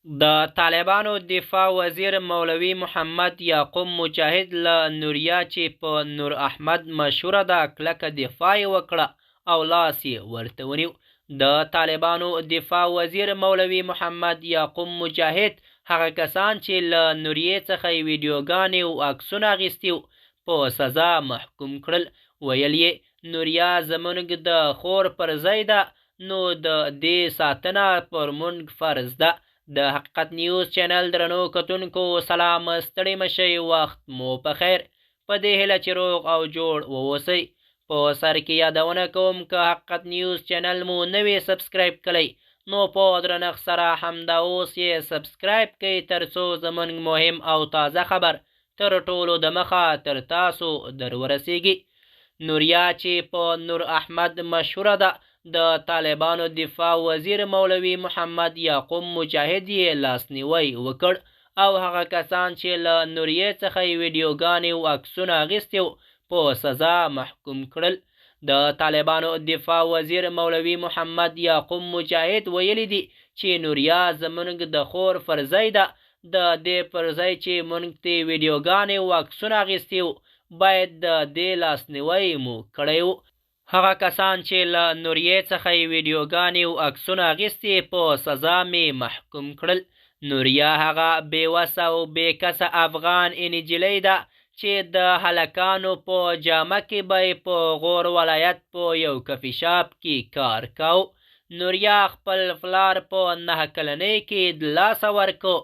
د طالبانو دفاع وزیر مولوي محمد یعقوب مجاهد له نوریا چې په نور احمد مشهوره ده کلکه دفاع یې وکړه او لاس یې ورته ونیو. د طالبانو دفاع وزیر مولوي محمد یعقوب مجاهد هغه کسان چې له نوریې څخه یې ویډیوګانې او عکسونه اخیستي په سزا محکوم کړل. ویل یې نوریا زموږ د خور پر ځای ده، نو د دې ساتنه پر موږ فرض ده. د حقیقت نیوز چینل درنو کتونکو سلام، ستړي مشئ، وخت مو په خیر. په دې هیله چې روغ او جوړ واوسئ. په سر کې یادونه کوم که حقیقت نیوز چینل مو نوی سبسکرایب کړئ نو په درنښت سره همدا اوس یې سبسکرایب کړئ ترڅو زموږ مهم او تازه خبر تر ټولو د مخه تر تاسو در ورسیږي. نوریا چې په نور احمد مشهوره ده، د طالبانو دفاع وزیر مولوي محمد یعقوب مجاهد یې لاسنیوی وکړ او هغه کسان چې له نوریې څخه یې ویډیوګانې او عکسونه اخیستي په سزا محکوم کړل. د طالبانو دفاع وزیر مولوي محمد یعقوب مجاهد ویلي دي چې نوریا زموږ د خور پر ځای ده، د دې پر ځای چې موږ ته ویډیوګانې او عکسونه اخیستي باید د دې لاسنیوی مو کړی و. هغه کسان چې له نوریې څخه یې ویډیوګانې او عکسونه اخیستي په سزا مې محکوم کړل. نوریا هغه بېوسه او بېکسه افغان نجلۍ ده چې د هلکانو په جامه کې به یې په غور ولایت په یو کفي شاپ کې کار کاو. نوریا خپل پلار په 9 کلنۍ کې د لاسه ورکو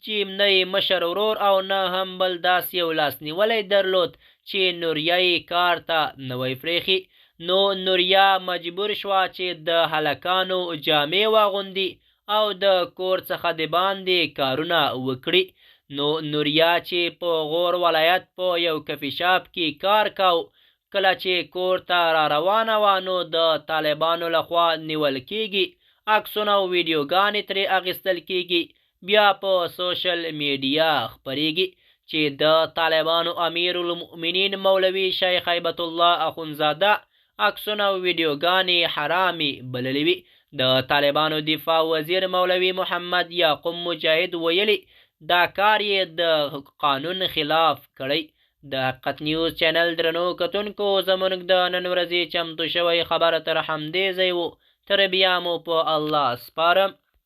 چې نه یې مشر ورور او نه هم بل داسې یو لاسنیولی درلود چې نوریا یې کار ته نه وی پرېښي. نو نوریا مجبور شوه چې د هلکانو جامې واغوندي او د کور څخه د باندې کارونه وکړي. نو نوریا چې په غور ولایت په یو کفي شاپ کې کار کاو، کله چې کور ته را روانه وه نو د طالبانو لخوا نیول کیږي، عکسونه او ویډیوګانې ترې اخیستل کیږي، بیا په سوشل میډیا خپریږي چې د طالبانو امیر المؤمنین مولوي شیخ هیبت الله اخونزاده عکسونه او ویډیوګانې حرامې بللې وي. د طالبانو دفاع وزیر مولوي محمد یعقوب مجاهد ویلي دا کار یې د قانون خلاف کړی. د حقیقت نیوز چینل درنو کتونکو زموږ د نن ورځې چمتو شوی خبر تر همدې ځای و. تر بیا مو په الله سپارم.